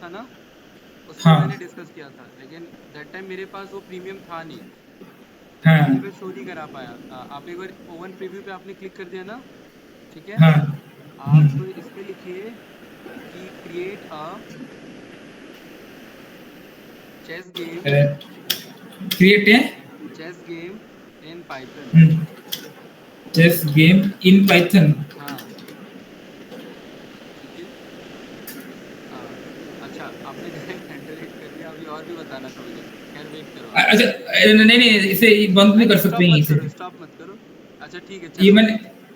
था ना, उसमें हाँ मैंने डिस्कस किया था, लेकिन दैट टाइम मेरे पास वो प्रीमियम था नहीं, तो मैं हाँ वहीं पे शो नहीं करा पाया। आप एक बार ओवन प्रीव्यू पे आपने क्लिक कर दिया ना, ठीक है, हाँ। आप इस पे लिखिए कि create a chess game, create है। Chess game in Python. Chess game in Python. हाँ, ठीक है। हाँ, अच्छा आपने डायरेक्ट एंटर हिट कर दिया, अभी और भी बताना था मुझे, खैर वेट करो आप। अच्छा नहीं नहीं, इसे बंद नहीं नहीं नहीं, कर सकते स्टॉप हैं मत इसे। करो, स्टॉप मत करो। अच्छा ठीक है, ये चलो। मैंने।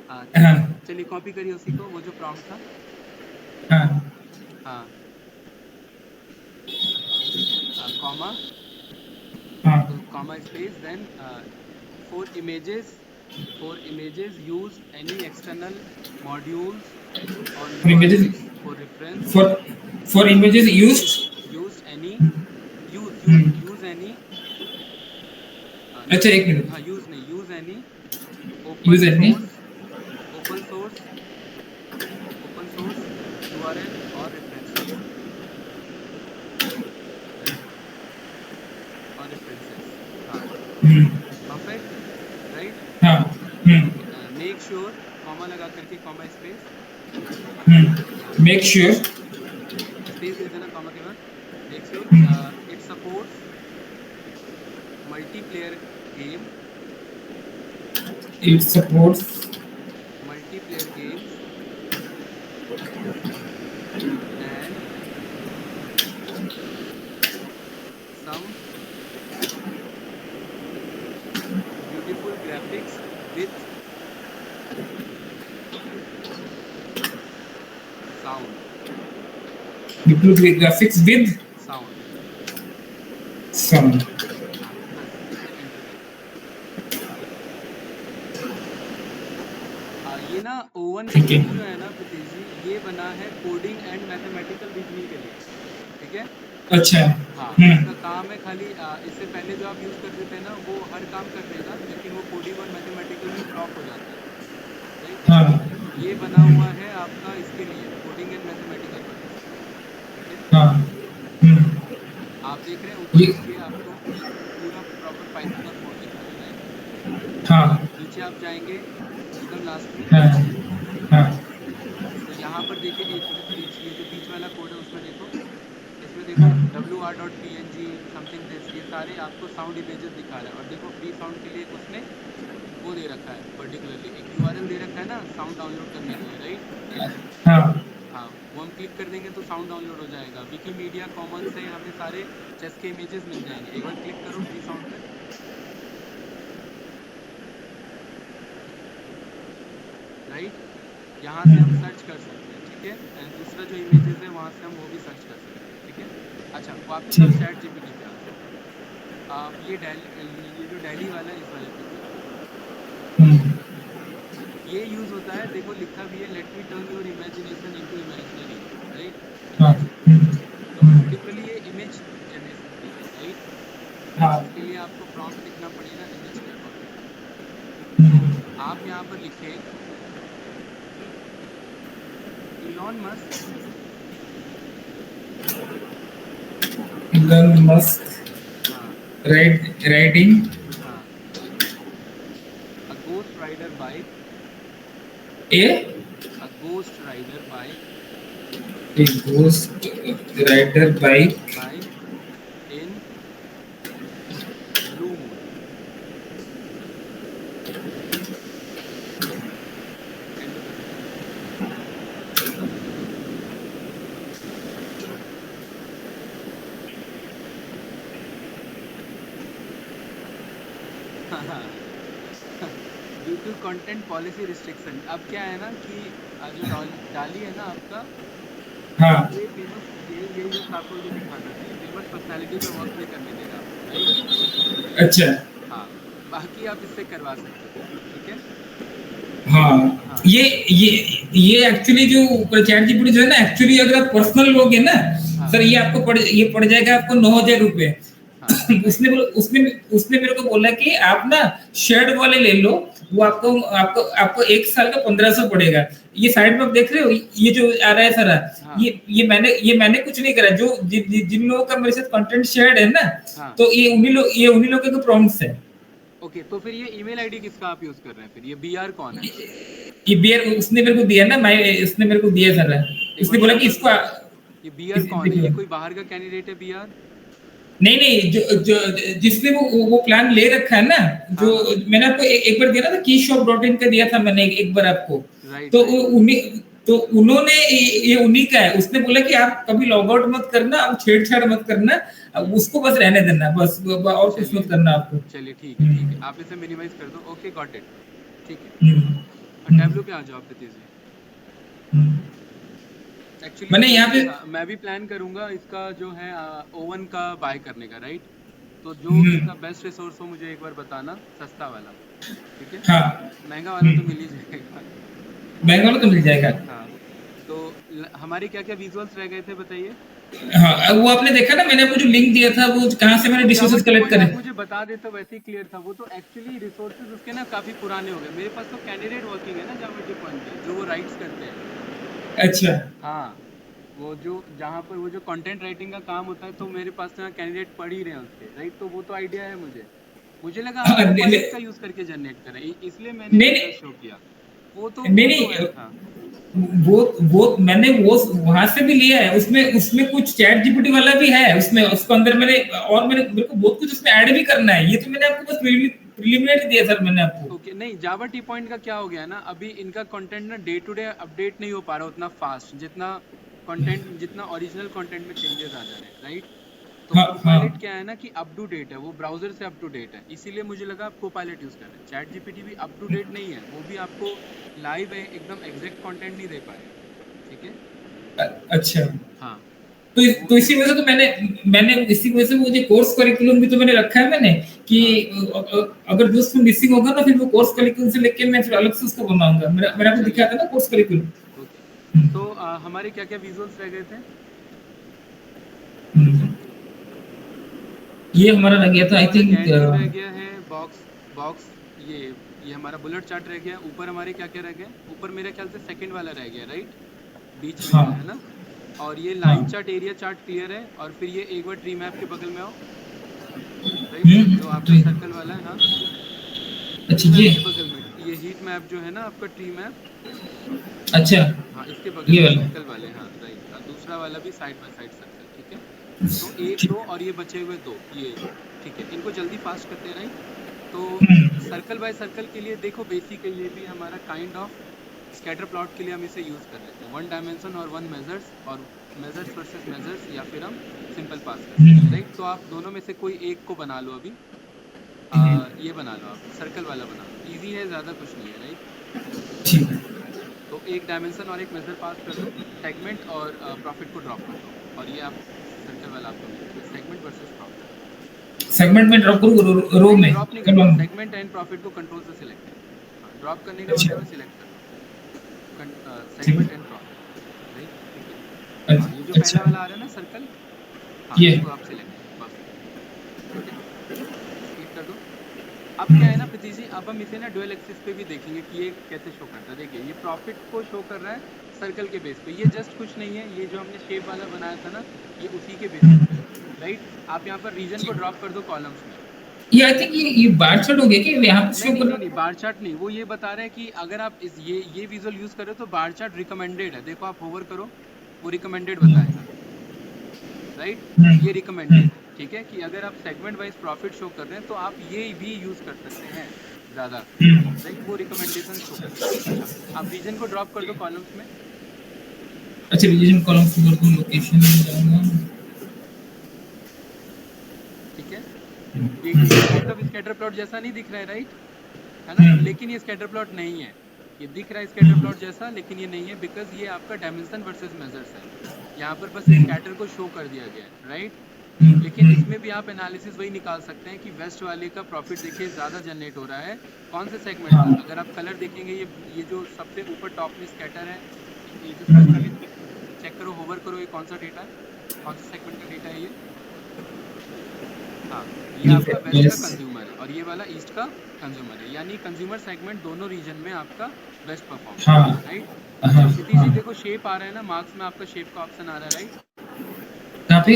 हाँ हाँ चलिए, चलिए कॉपी करिए उसी को, वो जो प्रॉम्प्ट था। हाँ हाँ, कॉमा, हाँ। तो comma space, then for images use any external modules और for images, URLs for reference. For images used. Use any, use any, अच्छा नहीं, एक हाँ मिनट। यूज नहीं, use any use open any. Source, open source open source URL और references, right, और references. हाँ, perfect, right. हाँ। ओके, मेक श्योर, कॉमा लगा करके, कॉमा स्पेस, हाँ, मेक श्योर। स्पेस दे देना कॉमा के बाद। Make sure it supports multiplayer game, it supports. Multiplayer games and some beautiful graphics with sound, graphics with sound। Sound. हाँ, बस इस पे एंटर कर दो। ये ना ओवन ठीक है। प्रीव्यू जो है ना प्रीतीश जी, ये बना है कोडिंग एंड मैथमेटिकल रीजनिंग के लिए, ठीक है। अच्छा। हाँ, इसका काम है खाली इससे पहले जो आप यूज करते थे ना, वो हर काम कर देगा, लेकिन वो कोडिंग और मैथमेटिकल में फ्लॉप हो जाता है, राइट। हाँ। ये बना हुआ है आपका इसके लिए, कोडिंग एंड मैथमेटिकल पर्पस के लिए, ठीक है। हाँ। आप देख रहे हैं ऊपर ये। देखिए, आपको पूरा प्रॉपर पाइथन का कोड लिखा है, राइट। हाँ नीचे आप जाएंगे एकदम लास्ट में, हाँ हाँ तो यहाँ पर देखिए एक बीच, ये जो बीच वाला कोड है उसमें देखो, इसमें देखो wr.png समथिंग दिस, ये सारे आपको साउंड इमेजेस दिखा रहा है। और देखो फ्री साउंड के लिए एक उसने वो दे रखा है, पर्टिकुलरली एक यूआरएल दे रखा है ना साउंड डाउनलोड करने के लिए, राइट। हाँ। हाँ, वो हम क्लिक कर देंगे तो साउंड डाउनलोड हो जाएगा। विकीमीडिया कॉमन्स से हमें सारे चेस के इमेजेस मिल जाएंगे। एक बार क्लिक करो फ्री साउंड पे, राइट। यहाँ से हम सर्च कर सकते हैं, ठीक है, एंड दूसरा जो इमेजेस है वहाँ से हम वो भी सर्च कर सकते हैं, ठीक है। अच्छा, वापस आप ठीक। चैट जीपीटी पे आ जाओ। आप ये जो डेली वाला है इस वाले पे क्लिक करो। ये यूज होता है, देखो लिखा भी है, let me turn your imagination into imaginary, right, हाँ। इमेज। तो पर्टिकुलरली ये इमेज जनरेशन के लिए, राइट। हाँ। इसके लिए आपको प्रॉम्प्ट लिखना पड़ेगा इमेज के अकॉर्डिंग। तो आप यहाँ पर लिखें इलॉन मस्क, इलन मस्क हाँ राइडिंग हाँ, a ghost rider bike, a a ghost rider bike, ghost rider bike bike in blue moon, enter कर दो। Due to content policy restriction, अब क्या है ना कि जो डाली है ना आपका, हाँ। ये फेमस, ये यूज आपको ये दिखाना चाहिए, फेमस पर्सनालिटी पे वर्क नहीं करने देगा आपको, राइट। अच्छा। हाँ, बाकी आप इससे करवा सकते हो, ठीक है। हाँ। हाँ ये ये ये एक्चुअली जो चैट जीपीटी जो है ना, एक्चुअली अगर आप पर्सनल लोगे ना, हाँ सर ये आपको ये पड़ जाएगा आपको 9,000 रुपये। हाँ, उसने मेरे को बोला कि आप ना शेड वाले ले लो, वो आपको आपको आपको 1 साल का 1500 पड़ेगा। ये साइड में आप देख रहे हो, ये जो आ रहा है सारा, हाँ ये मैंने कुछ नहीं करा। जो जिन लोगों का मेरे साथ कंटेंट शेयर्ड है ना, हाँ। तो ये उन्हीं लोगों के प्रॉम्प्ट्स है। ओके, तो फिर ये ईमेल आईडी किसका आप यूज कर रहे हैं? फिर ये बीआर कौन है? ये बियर उसने मेरे को दिया ना, मैं उसने मेरे को दिया सारा। एक उसने बार बोला शो कि करो इसको ना, ये बीआर कौन है? देखो, ये कोई बाहर का कैंडिडेट है बीआर? नहीं नहीं, जो जिसने वो प्लान ले रखा है ना, हाँ जो हाँ, मैंने आपको एक बार दिया ना था, keyshop.in का दिया था मैंने एक बार आपको। राइट तो राइट। उन्हीं तो उन्होंने ये उन्हीं का है। उसने बोला कि आप कभी लॉग आउट मत करना, आप छेड़छाड़ मत करना, अब उसको बस रहने देना, बस और कुछ चलिए मत करना आपको। चलिए, ठीक है ठीक है, आप इसे मिनिमाइज कर दो। Okay, got it. ठीक है, हम्म, और टैब्लू पे आ जाओ आप प्रीति जी। हम्म। एक्चुअली मैंने यहाँ पे मैं भी प्लान करूंगा इसका जो है ओवन का बाय करने का, राइट? तो जो हम्म, इसका बेस्ट रिसोर्स हो मुझे एक बार बताना, सस्ता वाला। ठीक है, हाँ, महंगा वाला तो मिल ही जाएगा। महंगा वाला तो मिल जाएगा। हाँ, तो हमारे क्या क्या विजुअल्स रह गए थे बताइए? हाँ, अब वो आपने देखा ना, मैंने आपको जो लिंक दिया था, वो कहाँ से मैंने वो जावा डिशेस की कलेक्ट पॉइंट करे। आप मुझे बता देते वैसे ही क्लियर था। वो तो एक्चुअली रिसोर्सेज उसके ना काफ़ी पुराने हो गए। मेरे पास तो कैंडिडेट वर्किंग है ना जावा की पॉइंट पे, जो वो राइट्स करते हैं। अच्छा। हाँ, वो जो जहाँ पर वो जो कंटेंट राइटिंग का काम होता है, तो मेरे पास ना कैंडिडेट पढ़ ही रहे हैं उसके, राइट? तो वो तो आइडिया है मुझे। मुझे लगा आप हाँ, कोपायलट का यूज़ करके जनरेट करें, इसलिए मैंने नहीं इंटरेस्ट नहीं शो किया। नहीं वो तो है, नहीं, हाँ। वो मैंने वो वहां से भी लिया है। उसमें उसमें कुछ चैट जीपीटी वाला भी है उसमें, उसको अंदर मैंने, और मेरे को बहुत कुछ उसमें ऐड भी करना है। ये तो मैंने आपको बस प्रीलिमिनरी दिया सर मैंने आपको। ओके, नहीं जावा टी पॉइंट का क्या हो गया ना, अभी इनका कंटेंट ना डे टू डे अपडेट नहीं हो पा रहा उतना फास्ट, जितना कंटेंट, जितना ओरिजिनल कंटेंट में चेंजेस आ जा रहे हैं, राइट? तो हाँ हाँ। कोपायलट क्या है ना कि अप टू डेट है, वो ब्राउजर से अप टू डेट है, इसीलिए मुझे लगा आप कोपायलट यूज़ कर रहे हैं। चैट जीपीटी भी अप टू डेट नहीं है, वो भी आपको लाइव है, एकदम एग्जैक्ट कंटेंट नहीं दे पाए। ठीक है, अच्छा, हाँ। वो तो इसी वजह से तो मैंने इसी वजह से मुझे कोर्स करिकुलम भी तो मैंने रखा है मैंने, कि हाँ, अगर जो उसमें मिसिंग होगा ना, फिर वो कोर्स करिकुलम से लेके मैं फिर अलग से उसको बनाऊंगा। मैंने आपको चलिए, दिखाया था ना कोर्स करिकुलम। ओके। तो हमारे क्या क्या विजुअल्स रह गए थे? ये हमारा लग गया था आई हमारा थिंक। गैंट व्यू रह गया है, बॉक्स बॉक्स, ये ये हमारा बुलेट चार्ट रह गया। ऊपर हमारे क्या क्या रह गया? ऊपर मेरे ख्याल से सेकंड वाला रह गया, राइट? बीच में हाँ जो है ना, और ये लाइन हाँ। चार्ट, एरिया चार्ट क्लियर है। और फिर ये एक बार ट्री मैप के बगल में आओ, राइट? जो आपका तो सर्कल वाला है, हाँ। ट्री अच्छा, मैप ये के बगल में ये हीट मैप जो है ना आपका, ट्री मैप, अच्छा, हाँ, इसके बगल ये में वाला। सर्कल वाले, हाँ, राइट। और दूसरा वाला भी साइड बाय साइड सर्कल, ठीक है? तो एक ठीक। दो और ये बचे हुए दो, ये, ठीक है, इनको जल्दी फास्ट करते हैं, राइट? तो सर्कल बाय सर्कल के लिए देखो, बेसिकली ये भी हमारा काइंड ऑफ स्कैटर प्लॉट के लिए हम इसे यूज़ कर लेते हैं। वन डायमेंशन और वन मेजर्स, और मेजर्स वर्सेस मेजर्स, या फिर हम सिंपल पास कर सकते हैं, राइट? तो आप दोनों में से कोई एक को बना लो अभी। ये बना लो, आप सर्कल वाला बना लो, ईजी है, ज़्यादा कुछ नहीं है, राइट? ठीक। तो एक डायमेंशन और एक मेजर पास कर दो, सेगमेंट और प्रॉफिट को ड्रॉप कर दो, और ये आप सर्कल वाला आपको मिल गया, सेगमेंट वर्सेस प्रॉफिट। सेगमेंट में ड्रॉप करूँ, रो नहीं, में ड्रॉप नहीं करना, कॉलम। सेगमेंट एंड प्रॉफिट को कंट्रोल से सिलेक्ट करना। ड्रॉप करने का अच्छा, मतलब है सिलेक्ट करना, ठीक सेगमेंट है। And profit, right? ठीक है, हाँ, ये जो पहला अच्छा, वाला आ रहा है ना सर्कल, हाँ, ये इसको आप सिलेक्ट करो, परफेक्ट। ठीक है, स्किप कर दो। अब क्या है ना प्रीति जी, अब हम इसे ना डुअल एक्सिस पे भी देखेंगे कि ये कैसे शो करता है। देखिए, ये प्रॉफिट को शो कर रहा है सर्कल के बेस पे। ये जस्ट कुछ नहीं है, ये जो हमने शेप वाला बनाया था ना, ये उसी के बेसिस पे है, राइट? आप यहाँ पर रीजन को ड्रॉप कर दो कॉलम्स में। ये आई थिंक ये बार चार्ट हो गया कि यहाँ पे नहीं शो नहीं कर नहीं रहा नहीं, बार चार्ट नहीं, वो ये बता रहे हैं कि अगर आप इस ये विजुअल यूज करो तो बार चार्ट रिकमेंडेड है। देखो, आप होवर करो, वो रिकमेंडेड बताएगा, राइट? ये रिकमेंडेड है, ठीक है? कि अगर आप सेगमेंट वाइज प्रॉफिट शो कर रहे हैं तो आप ये भी यूज कर सकते हैं ज़्यादा, राइट? वो रिकमेंडेशन शो करेगा। अच्छा, आप रीजन को ड्रॉप कर दो कॉलम्स में। अच्छा, रीजन कॉलम से कर दूं, लोकेशन में जाऊंगा। ठीक है, ये काइंड ऑफ स्कैटर प्लॉट जैसा नहीं दिख रहा है, राइट? है ना? लेकिन ये स्कैटर प्लॉट नहीं है। ये दिख रहा है स्कैटर प्लॉट जैसा, लेकिन ये नहीं है, बिकॉज ये आपका डायमेंशन वर्सेस मेजर्स है। यहाँ पर बस स्कैटर को शो कर दिया गया है, राइट? लेकिन इसमें भी आप एनालिसिस वही निकाल सकते हैं कि वेस्ट वाले का प्रॉफिट देखिए ज़्यादा जनरेट हो रहा है, कौन से सेगमेंट का? अगर आप कलर देखेंगे, ये जो सबसे ऊपर टॉप में स्कैटर है, ये जो सर्कल है, चेक करो, होवर करो, ये कौन सा डेटा है, कौन सा सेगमेंट का डेटा है ये? हाँ, ये आपका वेस्ट का कंज्यूमर है और ये वाला ईस्ट का कंज्यूमर है, यानी कंज्यूमर सेगमेंट दोनों रीजन में आपका बेस्ट परफॉर्म हाँ करेगा, राइट। हाँ अब प्रीति जी हाँ। देखो शेप आ रहा है ना, मार्क्स में आपका शेप का ऑप्शन आ रहा है, राइट। यहाँ पे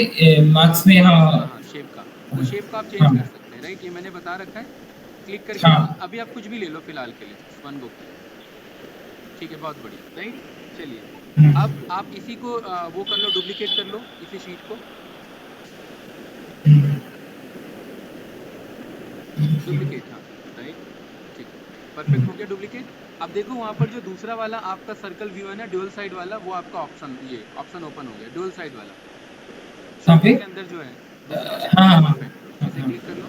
मार्क्स में, मार्क्स हाँ हाँ हाँ शेप का, तो शेप का आप चेंज हाँ कर सकते हैं, राइट। ये मैंने बता रखा है, क्लिक करके हाँ। अभी आप कुछ भी ले लो फिलहाल के लिए, वन गो के लिए, ठीक है, बहुत बढ़िया, राइट। चलिए अब आप इसी को वो कर लो, डुप्लीकेट कर लो इसी शीट को, डुप्लीकेट, हाँ राइट, ठीक है, परफेक्ट हो गया डुप्लीकेट। अब देखो वहाँ पर जो दूसरा वाला आपका सर्कल व्यू है ना, ड्यूल साइड वाला, वो आपका ऑप्शन, ये ऑप्शन ओपन हो गया, ड्यूल साइड वाला कहाँ शीट पे? के अंदर जो है दूसरा वाला, हाँ हाँ परफेक्ट, इसे हाँ। क्लिक कर लो,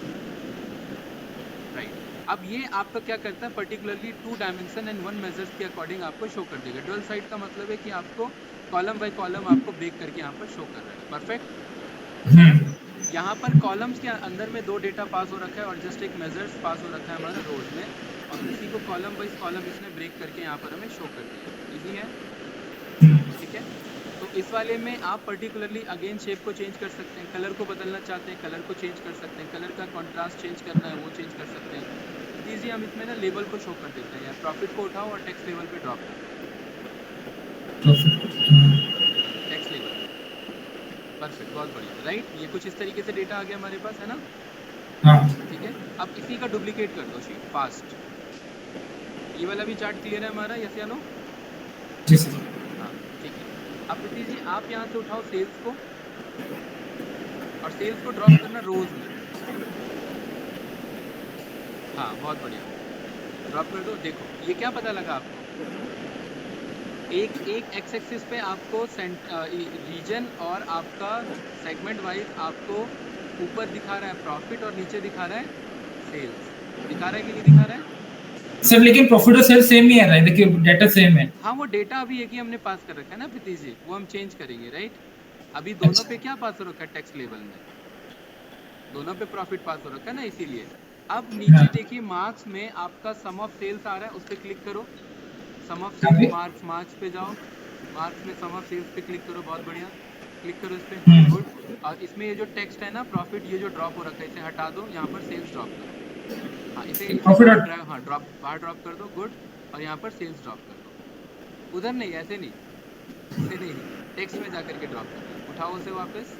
राइट। अब ये आपका क्या करता है, पर्टिकुलरली 2 डायमेंशन एंड 1 मेजर्स के अकॉर्डिंग आपको शो कर देगा। ड्यूल साइड का मतलब है कि आपको कॉलम बाय कॉलम आपको ब्रेक करके यहाँ पर शो कर रहा है, परफेक्ट। यहाँ पर कॉलम्स के अंदर में 2 डेटा पास हो रखा है और जस्ट एक मेजर्स पास हो रखा है हमारा रोज में, और उसी को कॉलम वाइज कॉलम इसने ब्रेक करके यहाँ पर हमें शो कर दिया, इजी है, ठीक है। तो इस वाले में आप पर्टिकुलरली अगेन शेप को चेंज कर सकते हैं, कलर को बदलना चाहते हैं कलर को चेंज कर सकते हैं, कलर का कॉन्ट्रास्ट चेंज करना है वो चेंज कर सकते हैं। इजी हम इसमें ना लेबल को शो कर देते हैं, प्रॉफिट को उठाओ और टेक्स्ट लेवल पे ड्रॉप करो, टेक्स्ट लेवल, परफेक्ट, बहुत बढ़िया, राइट। ये कुछ इस तरीके से डेटा आ गया हमारे पास, है ना, ठीक है। अब इसी का डुप्लीकेट कर दो शीट फास्ट, ये वाला भी चार्ट क्लियर है हमारा, यस या नो? जी सर। हाँ ठीक है। अब प्रीति जी आप यहाँ से उठाओ सेल्स को और सेल्स को ड्रॉप करना रोज में, हाँ बहुत बढ़िया, ड्रॉप कर दो। देखो ये क्या पता लगा आपको, एक एक्स एक्सिस पे आपको रीजन और आपका सेगमेंट वाइज आपको ऊपर दिखा रहा है प्रॉफिट और नीचे दिखा रहा है सेल्स, दिखा रहा है कि नहीं दिखा रहा है सर? लेकिन प्रॉफिट और सेल सेम ही आ रहा है, देखिए डेटा सेम है। हाँ, वो डेटा अभी एक ही हमने पास कर रखा है ना प्रीति जी, वो हम चेंज करेंगे, राइट। अभी दोनों अच्छा। पे क्या पास हो रखा है, टेक्स्ट लेवल में दोनों पे प्रॉफिट पास हो रखा है ना, इसीलिए। अब नीचे हाँ। देखिए मार्क्स में आपका सम ऑफ सेल्स आ रहा है, उस पर क्लिक करो, सम ऑफ कहाँ सेल्स, पे? मार्क्स पे जाओ, मार्क्स में सम ऑफ सेल्स पे क्लिक करो, बहुत बढ़िया, क्लिक करो इस पे, गुड। और इसमें ये जो टेक्स्ट है ना प्रॉफिट, ये जो ड्रॉप हो रखा है इसे हटा दो, यहाँ पर सेल्स ड्रॉप करो, हाँ इसे प्रॉफिट बाहर और ड्राइव, हाँ बाहर ड्रॉप कर दो, गुड। और यहाँ पर सेल्स ड्रॉप कर दो, उधर नहीं, ऐसे नहीं, इसे नहीं, टेक्स्ट में जाकर के ड्रॉप करना है, उठाओ उसे वापस,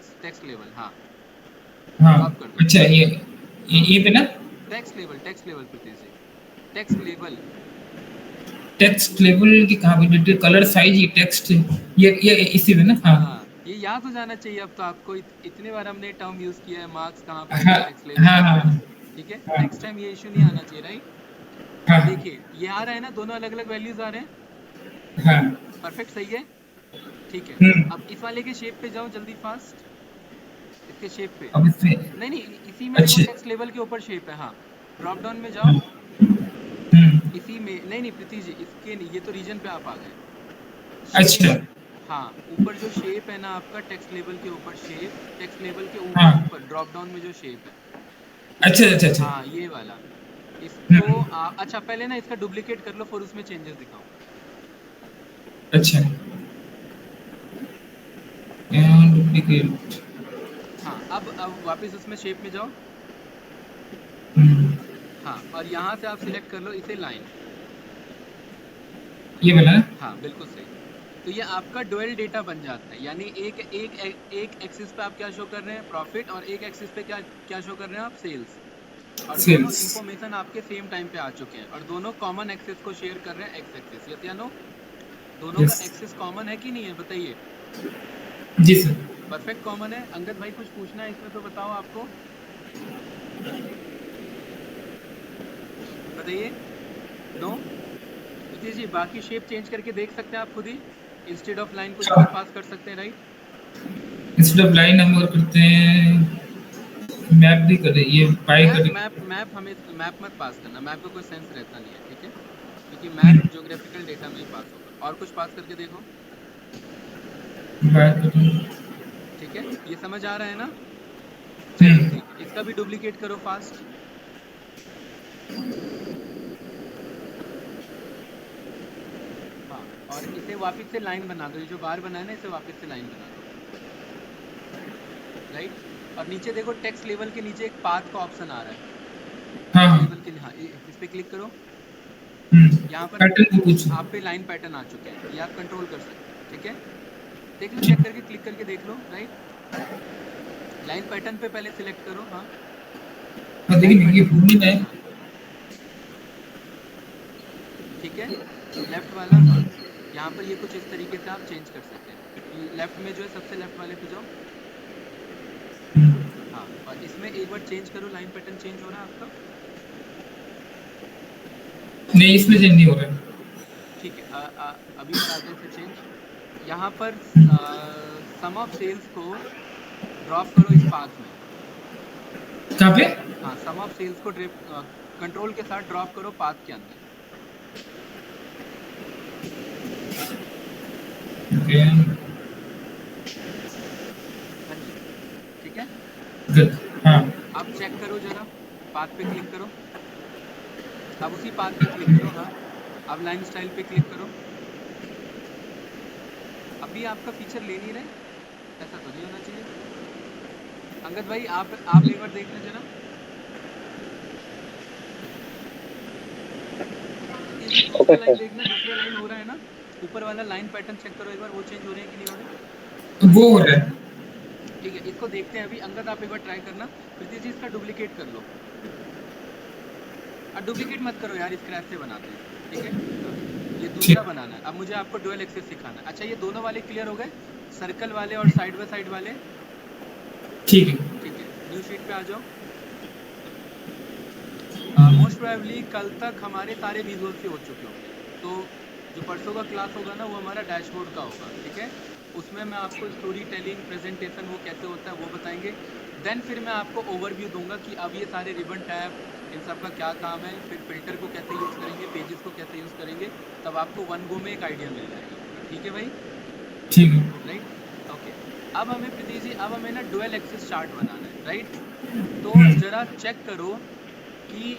टेक्स्ट लेवल, हाँ हाँ। ड्रॉप कर दो, अच्छा हाँ ये पे ना, text level Preeti ji, text level, text level की कहाँ पे डिटेल, कलर साइज, ये टेक्स्ट, ये इसी में ना? हाँ हाँ ये याद हो जाना चाहिए अब तो आपको, इतने बार हमने टर्म यूज किया है, मार्क्स कहाँ पे हाँ है, टेक्स्ट लेवल हाँ कहाँ पे है, हाँ ठीक है, हाँ नेक्स्ट टाइम ये इशू नहीं आना चाहिए, राइट। अब हाँ देखिए ये आ रहा है ना, दोनों अलग अलग वैल्यूज आ रहे हैं, हाँ। परफेक्ट, सही है, ठीक है। अब इस वाले के शेप पे जाओ जल्दी फास्ट, इसके शेप पे, अब इसमें, नहीं नहीं इसी में देखो अच्छे, टेक्स्ट लेवल के ऊपर शेप है, हाँ ड्रॉप डाउन में जाओ, इसी में, नहीं नहीं प्रीति जी इसके नहीं, ये तो रीजन पे आप आ गए, अच्छा, शेप, हाँ ऊपर जो शेप है ना आपका टेक्स्ट लेवल के ऊपर शेप, टेक्स्ट लेवल के हाँ, ऊपर ऊपर ड्रॉप डाउन में जो शेप है, अच्छा अच्छा अच्छा। हाँ ये वाला, इसको अच्छा पहले ना इसका डुप्लीकेट कर लो फिर उसमें चेंजेस दिखाओ, अच्छा, डुप्लीकेट। हाँ अब वापस उसमें शेप में जाओ, हाँ और यहाँ से आप सिलेक्ट कर लो इसे लाइन, ये वाला ना? हाँ बिल्कुल सही। तो ये आपका डुअल डेटा बन जाता है, यानी एक एक्सिस पे आप क्या शो कर रहे हैं, प्रॉफिट, और एक एक्सिस पे क्या क्या शो कर रहे हैं आप, सेल्स, और दोनों सेल्स। इंफॉर्मेशन आपके सेम टाइम पे आ चुके हैं और दोनों कॉमन एक्सेस को शेयर कर रहे हैं, एक्स एक्सिस, यस या नो, दोनों का यस। एक्सेस कॉमन है कि नहीं है बताइए, जी सर। परफेक्ट कॉमन है। अंगद भाई कुछ पूछना है इसमें तो बताओ, आपको बताइए, नो, जी बाकी शेप चेंज करके देख सकते हैं आप खुद ही, इंस्टेड ऑफ लाइन कुछ और पास कर सकते हैं, राइट। इंस्टेड ऑफ लाइन हम और करते हैं, मैप भी करें, ये पाई यार करें। मैप हमें मैप मत पास करना, मैप का कोई सेंस रहता नहीं है, ठीक है, क्योंकि मैप ज्योग्राफिकल डेटा में ही पास होगा, और कुछ पास करके देखो, बाय करें। ठीक है, ये समझ आ रहा है ना, चलिए ठीक है, इसका भी डुप्लीकेट करो फास्ट, हाँ और इसे वापस से लाइन बना दो, ये जो बार बना है ना इसे वापस से लाइन बना दो, राइट। और नीचे देखो टेक्स्ट लेवल के नीचे एक पाथ का ऑप्शन आ रहा है, हाँ टेक्स्ट हाँ। लेवल के लिए, हाँ इस पे क्लिक करो। यहाँ पर पैटर्न को कुछ। आप पे लाइन पैटर्न आ चुके हैं, ये आप कंट्रोल कर सकते हैं, ठीक है। देख लो, ठीक। चेक करके क्लिक करके देख लो, राइट। लाइन पैटर्न पे पहले सिलेक्ट करो, हाँ हाँ लाइन देखिए ये पैटर्न को ऊपर भूमि है। करना है, ठीक है। लेफ्ट वाला, हाँ यहाँ पर ये कुछ इस तरीके से आप चेंज कर सकते हैं। लेफ्ट में जो है सबसे लेफ्ट वाले पे जाओ, हाँ और इसमें एक बार चेंज करो, लाइन पैटर्न चेंज हो रहा है आपका। नहीं इसमें चेंज नहीं हो रहा है। ठीक है, अभी कराते हैं फिर चेंज। यहाँ पर सम ऑफ सेल्स को ड्रॉप करो इस पाथ में, कहाँ पे? हाँ सम ऑफ सेल्स को ड्रिप कंट्रोल के साथ ड्रॉप करो पाथ के अंदर। ओके। हाँ जी, ठीक है। गुड। हाँ। अब चेक करो जरा, पाथ पे क्लिक करो, अब उसी पाथ पे क्लिक करो, हाँ अब लाइन स्टाइल पे क्लिक करो। अभी आपका फीचर ले नहीं रहे, ऐसा तो नहीं होना चाहिए। अंगद भाई आप एक बार देख लें जरा, इसी दूसरा लाइन देखना, दूसरा लाइन हो रहा है ना, ऊपर वाला लाइन पैटर्न चेक करो एक बार, वो चेंज हो रहे हैं कि नहीं हो रहे। वो हो रहा है। ठीक है, इसको देखते हैं अभी। अंगद आप एक बार ट्राई करना, प्रीति जी इसका डुप्लीकेट कर लो। अब डुप्लीकेट मत करो यार, स्क्रैच से बनाते हैं, ठीक है। ये दूसरा ठीक। बनाना है। अब मुझे आपको डुअल एक्सेस सिखाना है। अच्छा ये दोनों वाले क्लियर हो गए, सर्कल वाले और साइड बाय साइड वाले, ठीक है। ठीक है। न्यू शीट पे आ जाओ। मोस्ट प्रोबेबली कल तक हमारे सारे विजुअल से हो चुके होंगे, तो जो परसों का क्लास होगा ना वो हमारा डैशबोर्ड का होगा, ठीक है। उसमें मैं आपको स्टोरी टेलिंग, प्रेजेंटेशन वो कैसे होता है वो बताएंगे। देन फिर मैं आपको ओवरव्यू दूंगा कि अब ये सारे रिबन टैब इन सब का क्या काम है, फिर फिल्टर को कैसे यूज़ करेंगे, पेजेस को कैसे यूज़ करेंगे, तब आपको वन गो में एक आइडिया मिल जाएगा, ठीक है भाई, ठीक है। राइट। ओके, अब हमें प्रीति जी, अब हमें ना डुअल एक्सिस चार्ट बनाना है, राइट। तो जरा चेक करो कि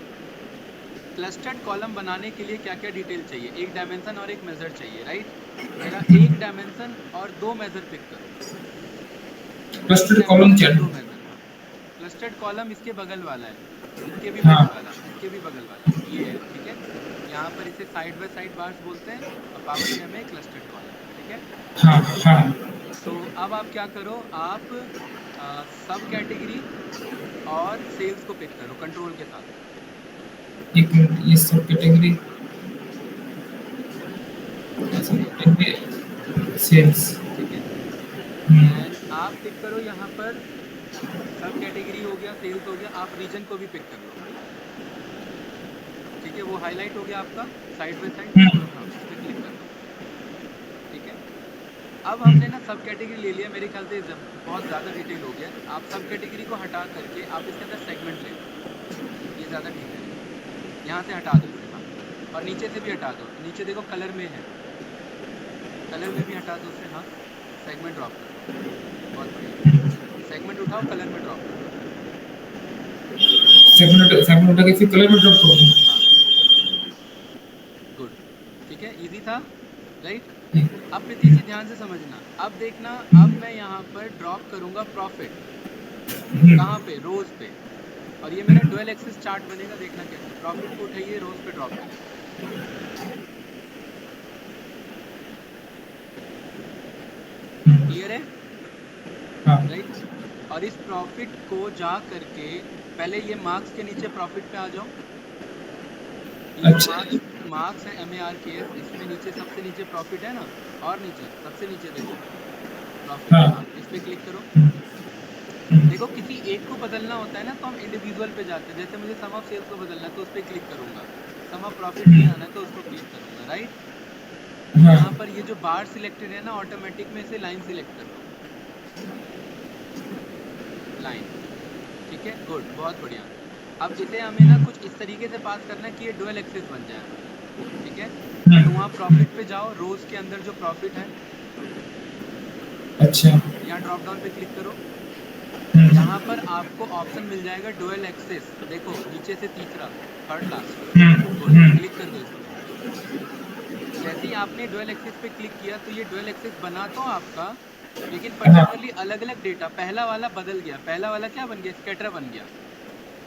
क्लस्टर्ड कॉलम बनाने के लिए क्या क्या डिटेल चाहिए। एक डायमेंशन और एक मेजर चाहिए, राइट। जरा एक डायमेंशन और दो मेजर पिक करो, एक क्लस्टर्ड कॉलम डायमेंशन और चैट। दो मेजर, हाँ। क्लस्टर्ड कॉलम इसके बगल वाला है, इसके भी हाँ बगल वाला, इसके भी बगल वाला, ये है, ठीक है। यहाँ पर इसे साइड बाय साइड बार्स बोलते हैं और पावर में हमें क्लस्टर्ड कॉलम, ठीक है। हाँ हाँ। तो अब आप क्या करो, आप सब कैटेगरी और सेल्स को पिक करो कंट्रोल के साथ। एक मिनट, ये सब कैटेगरी सेल्स, सेल्स। ठीक है। हम्म। एंड आप पिक करो यहाँ पर, सब कैटेगरी हो गया, सेल्स हो गया, आप रीजन को भी पिक कर लो, ठीक है। वो हाईलाइट हो गया आपका साइड बाय साइड, हाँ उस पर क्लिक कर लो, ठीक है। अब हमने ना सब कैटेगरी ले लिया, मेरे ख्याल से बहुत ज़्यादा डिटेल हो गया। आप सब कैटेगरी को हटा करके आप इसके अंदर सेगमेंट ले लो, ये ज़्यादा ठीक है। यहाँ से हटा दो इसे, हाँ और नीचे से भी हटा दो, नीचे देखो कलर में है, कलर में भी हटा दो उसे, हाँ सेगमेंट ड्रॉप कर दो, बहुत बढ़िया। सेगमेंट उठाओ, कलर में ड्रॉप कर दो, सेगमेंट उठा के फिर कलर में ड्रॉप कर दूँ। हाँ गुड, ठीक है, इजी था, राइट। अब प्रीति जी ध्यान से समझना, अब देखना, अब मैं यहाँ पर ड्रॉप करूँगा प्रॉफिट, कहाँ पे, रोज पे, और ये मेरा डुअल एक्सिस चार्ट बनेगा। देखना कैसे, प्रॉफिट को उठाइए, रोज पे ड्रॉप करें, क्लियर है, हाँ। राइट। और इस प्रॉफिट को जा करके पहले ये मार्क्स के नीचे प्रॉफिट पे आ जाओ, ये जो अच्छा। मार्क्स है MARKS, इसमें नीचे सबसे नीचे प्रॉफिट है ना, और नीचे सबसे नीचे देखो प्रॉफिट, हाँ। हाँ इस पे क्लिक करो। देखो किसी एक को बदलना होता है ना तो हम इंडिविजुअल पे जाते हैं, जैसे मुझे सम ऑफ सेल्स को बदलना है तो उस पर क्लिक करूंगा, सम ऑफ प्रॉफिट पे आना है तो उसको क्लिक करूंगा, राइट। हाँ। यहाँ पर ये जो बार सिलेक्टेड है ना, ऑटोमेटिक में इसे लाइन सिलेक्ट कर लो, लाइन, ठीक है, गुड, बहुत बढ़िया। अब इसे हमें ना कुछ इस तरीके से पास करना है कि ये डुअल एक्सेस बन जाए, ठीक है। बट वहाँ प्रॉफिट पे जाओ, रोज के अंदर जो प्रॉफिट है, अच्छा। यहाँ ड्रॉप डाउन पे क्लिक करो, यहाँ पर आपको ऑप्शन मिल जाएगा डुअल एक्सेस, देखो नीचे से तीसरा, थर्ड लास्ट, क्लिक कर दो इसको। जैसे ही आपने डुअल एक्सेस पे क्लिक किया तो ये डुअल एक्सेस बना तो आपका, लेकिन हाँ पर्टिकुलरली अलग अलग डेटा, पहला वाला बदल गया, पहला वाला क्या बन गया, स्कैटर बन गया,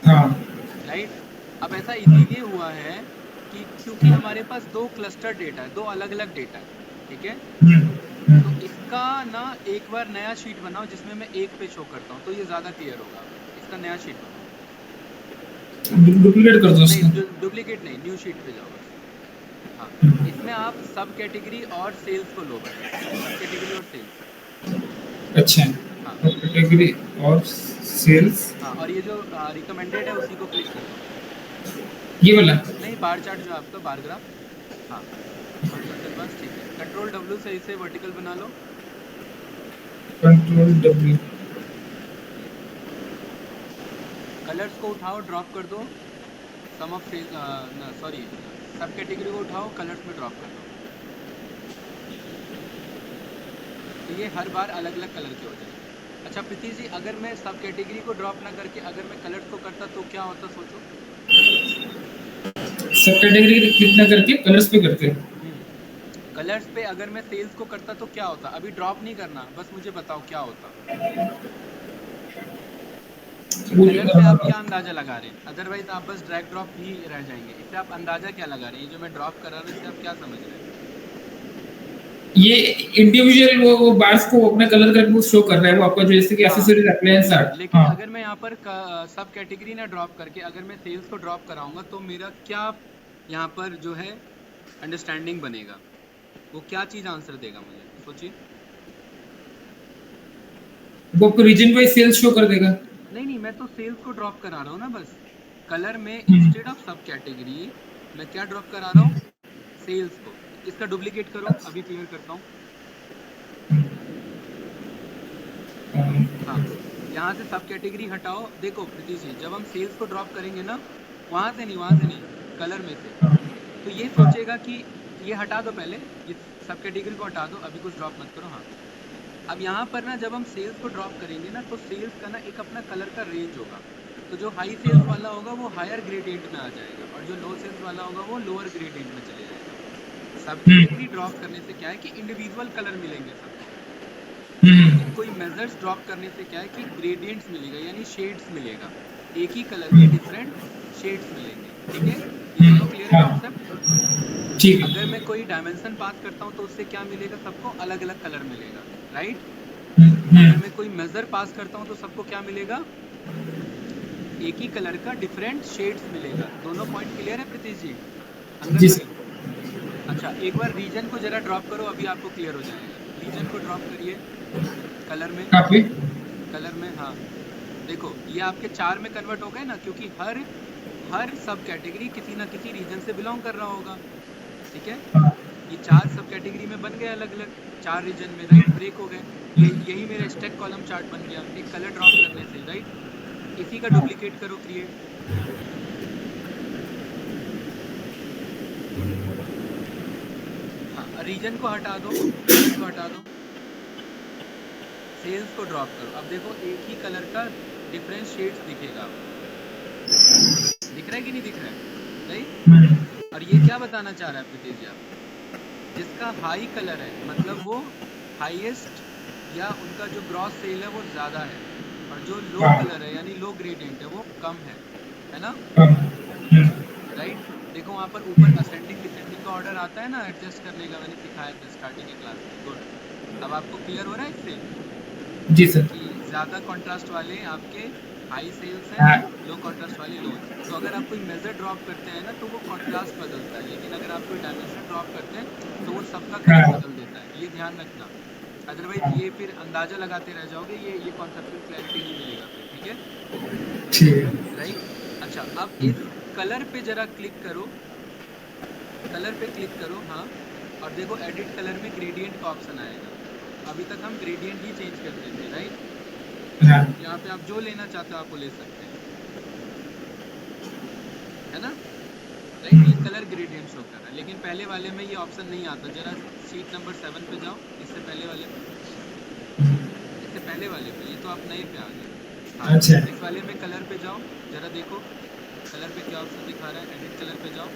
हाँ। राइट। अब ऐसा इसीलिए हुआ है कि क्योंकि हमारे पास दो क्लस्टर डेटा है, दो अलग अलग डेटा है, ठीक है। हम्म। तो इसका ना एक बार नया शीट बनाओ जिसमें मैं एक पे शो करता हूँ, तो ये ज्यादा क्लियर होगा आपको। इसका नया शीट बनाओ। डुप्लीकेट कर दो नहीं, उसको। डुप्लीकेट नहीं, न्यू शीट पे जाओ बस। हाँ, इसमें आप सब कैटेगरी और सेल्स को लो, बस सब कैटेगरी और सेल्स। अच्छा, हाँ और कैटेगरी और सेल्स। हाँ, और ये जो रिकमेंडेड है उसी को क्लिक कर दो। ये वाला। नहीं, बार चार्ट जो है आपका बार ग्राफ। हाँ, हॉरिजॉन्टल बार्स, ठीक है। कंट्रोल डब्ल्यू से इसे वर्टिकल बना लो। Control W. कलर्स को उठाओ, ड्रॉप कर दो। सम ऑफ सेल, सॉरी, सब कैटेगरी को उठाओ, कलर्स में ड्रॉप कर दो। तो ये हर बार अलग अलग कलर के हो जाएंगे। अच्छा प्रीति जी, अगर मैं सब कैटेगरी को ड्रॉप ना करके अगर मैं कलर्स को करता तो क्या होता, सोचो। सब कैटेगरी कितना करके कलर्स पे करते हैं। कलर्स पे अगर मैं सेल्स को करता तो क्या होता, अभी ड्रॉप नहीं करना, बस मुझे बताओ क्या होता। ये कलर से आप क्या अंदाजा लगा रहे हैं, अदरवाइज आप बस ड्रैग ड्रॉप ही रह जाएंगे। इससे आप अंदाजा क्या लगा रहे हैं, ये जो मैं ड्रॉप कर रहा हूँ इससे आप क्या समझ रहे हैं। ये इंडिविजुअल वो बार्स को अपना कलर करके वो शो कर रहा है, वो आपका जो जैसे कि हाँ, एक्सेसरीज अप्लायंस आर्ट। लेकिन हाँ। अगर मैं यहाँ पर सब कैटेगरी ना ड्रॉप करके अगर मैं सेल्स को ड्रॉप कराऊंगा तो मेरा क्या यहाँ पर जो है अंडरस्टैंडिंग बनेगा, वो क्या चीज आंसर देगा मुझे, सोचिए। वो आपको रीजन वाइज सेल्स शो कर देगा। नहीं नहीं, मैं तो सेल्स को ड्रॉप करा रहा हूँ ना बस। कलर में हम्म। इंस्टेड ऑफ सब कैटेगरी मैं क्या ड्रॉप करा रहा हूँ, सेल्स को। इसका डुप्लीकेट करो, अभी क्लियर करता हूँ। हाँ, यहाँ से सब कैटेगरी हटाओ। देखो प्रीति जी, जब हम सेल्स को ड्रॉप करेंगे ना, वहां से नहीं, वहां से नहीं, कलर में से, तो ये हाँ। सोचेगा कि ये हटा दो, पहले ये सब कैटेगरी को हटा दो, अभी कुछ ड्रॉप मत करो। हाँ, अब यहाँ पर ना जब हम सेल्स को ड्रॉप करेंगे ना तो सेल्स का ना एक अपना कलर का रेंज होगा। तो जो हाई सेल्स वाला होगा वो हायर ग्रेडियंट में आ जाएगा और जो लो सेल्स वाला होगा वो लोअर ग्रेडियंट में चले जाएगा। सब कैटेगरी ड्रॉप करने से क्या है कि इंडिविजुअल कलर मिलेंगे सबको, लेकिन कोई मेजर्स ड्रॉप करने से क्या है कि ग्रेडियंट्स मिलेगा, यानी शेड्स मिलेगा, एक ही कलर के डिफरेंट शेड्स मिलेंगे। ठीक है, ये दोनों क्लियर है हाँ, कॉन्सेप्ट। ठीक अगर है। मैं कोई डायमेंशन पास करता हूँ तो उससे क्या मिलेगा, सबको अलग अलग कलर मिलेगा, राइट। अगर मैं कोई मेजर पास करता हूँ तो सबको क्या मिलेगा, एक ही कलर का डिफरेंट शेड्स मिलेगा। दोनों पॉइंट क्लियर है प्रीति जी, अंगद जी भाई। सर। अच्छा, एक बार रीजन को जरा ड्रॉप करो, अभी आपको क्लियर हो जाएगा। रीजन को ड्रॉप करिए कलर में, कहाँ पे? कलर में। हाँ, देखो ये आपके चार में कन्वर्ट हो गए ना, क्योंकि हर हर सब कैटेगरी किसी ना किसी रीजन से बिलोंग कर रहा होगा, ठीक है। हाँ। ये चार सब कैटेगरी में बन गए अलग अलग, चार रीजन में, राइट, ब्रेक हो गए। यही मेरा स्टैक कॉलम चार्ट बन गया एक कलर ड्रॉप करने से, राइट। इसी का हाँ। डुप्लीकेट करो, क्रिएट। हाँ, रीजन को हटा दो, सेल्स को हटा दो, सेल्स को ड्रॉप करो। अब देखो एक ही कलर का डिफरेंट शेड्स दिखेगा आपको, दिख रहा है कि नहीं दिख रहा है, राइट। और ये क्या बताना चाह रहा है प्रीति जी आपको, जिसका हाई कलर है मतलब वो हाईएस्ट या उनका जो ग्रॉस सेल है वो ज़्यादा है, और जो लो हाँ। कलर है यानी लो ग्रेडियंट है वो कम है ना, हाँ। राइट। देखो वहाँ पर ऊपर असेंडिंग डिसेंडिंग का ऑर्डर आता है ना एडजस्ट करने का, मैंने सिखाया था स्टार्टिंग की क्लास में। गुड, अब आपको क्लियर हो रहा है इससे जी सर। कि ज़्यादा कॉन्ट्रास्ट वाले आपके हाई सेल्स हैं, हाँ। लो कॉन्ट्रास्ट वाले लो हैं। तो अगर आप कोई मेजर ड्रॉप करते हैं ना तो वो कॉन्ट्रास्ट बदलता है, लेकिन अगर आप कोई डायमेंशन ड्रॉप करते हैं तो वो सबका कलर हाँ। बदल देता है, ये ध्यान रखना। अदरवाइज ये फिर अंदाजा लगाते रह जाओगे, ये कॉन्सेप्चुअल क्लैरिटी नहीं मिलेगा फिर, ठीक है, ठीक है। राइट। अच्छा, अब इस कलर पे जरा क्लिक करो, कलर पे क्लिक करो, हाँ, और देखो एडिट कलर में ग्रेडियंट का ऑप्शन आएगा। अभी तक हम ग्रेडियंट ही चेंज करते थे, राइट। हाँ। यहाँ पे आप जो लेना चाहते हो आप वो ले सकते हैं, है ना, राइट। ये कलर ग्रेडियंट शो कर रहा है, लेकिन पहले वाले में ये ऑप्शन नहीं आता। जरा शीट नंबर 7 पे जाओ, इससे पहले वाले पे, इससे पहले वाले पे, ये तो आप नए पे आ गए। हाँ, अच्छा। इस वाले में कलर पे जाओ, जरा देखो कलर पे क्या ऑप्शन दिखा रहा है, एडिट कलर पे जाओ।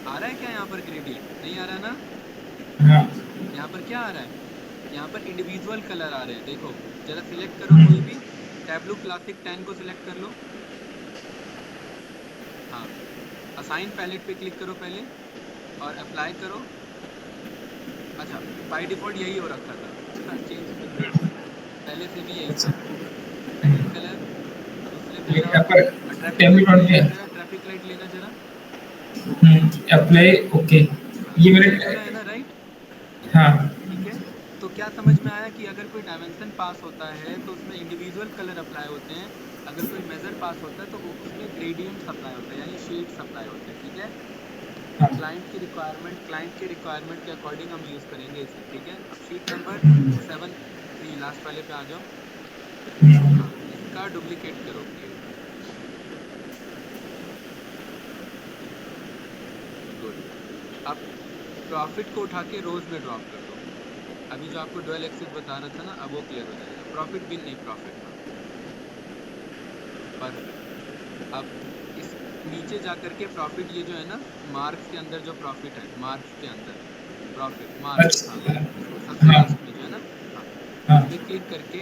आ रहा है क्या यहाँ पर ग्रेडियंट, नहीं आ रहा ना, हाँ। यहाँ पर क्या आ रहा है, यहाँ पर इंडिविजुअल कलर आ रहे हैं, देखो जरा सिलेक्ट करो कोई भी, टैब्लू क्लासिक 10 को सिलेक्ट कर लो। हाँ, असाइन पैलेट पे क्लिक करो पहले और अप्लाई करो। अच्छा, बाय डिफॉल्ट यही हो रखा था, चेंज पहले से भी यही था। सेकंड कलर, दूसरे पे जाओ, ट्रैफिक लाइट लेना जरा, ट्रैफिक लाइट लेना जरा। Apply, okay. हाँ, ये मेरे, ये चुना है ना, राइट? हाँ ठीक है, तो क्या समझ में आया कि अगर कोई डायमेंशन पास होता है तो उसमें इंडिविजुअल कलर अप्लाई होते हैं, अगर कोई मेजर पास होता है तो उसमें ग्रेडियंट अप्लाई होता है, यानी शेड्स अप्लाई होते हैं। ठीक है, तो हाँ क्लाइंट की रिक्वायरमेंट के अकॉर्डिंग हम यूज़ करेंगे इसे। ठीक है, अब शीट नंबर 7 3 लास्ट वाले पे आ जाओ। हाँ, इसका डुप्लीकेट करो क्रिएट। गुड। अब प्रॉफिट को उठा के रोज में ड्रॉप कर दो। अभी जो आपको डुअल एक्सिस बता रहा था ना, अब वो क्लियर हो जाएगा। प्रॉफिट बिन नहीं, प्रॉफिट। हाँ, परफेक्ट। अब इस नीचे जा करके प्रॉफिट, ये जो है ना मार्क्स के अंदर जो प्रॉफिट है, मार्क्स के अंदर प्रॉफिट मार्क्स, हाँ, अच्छा, इसमें सबसे हाँ लास्ट में जो है ना, हाँ, हाँ इस पर क्लिक करके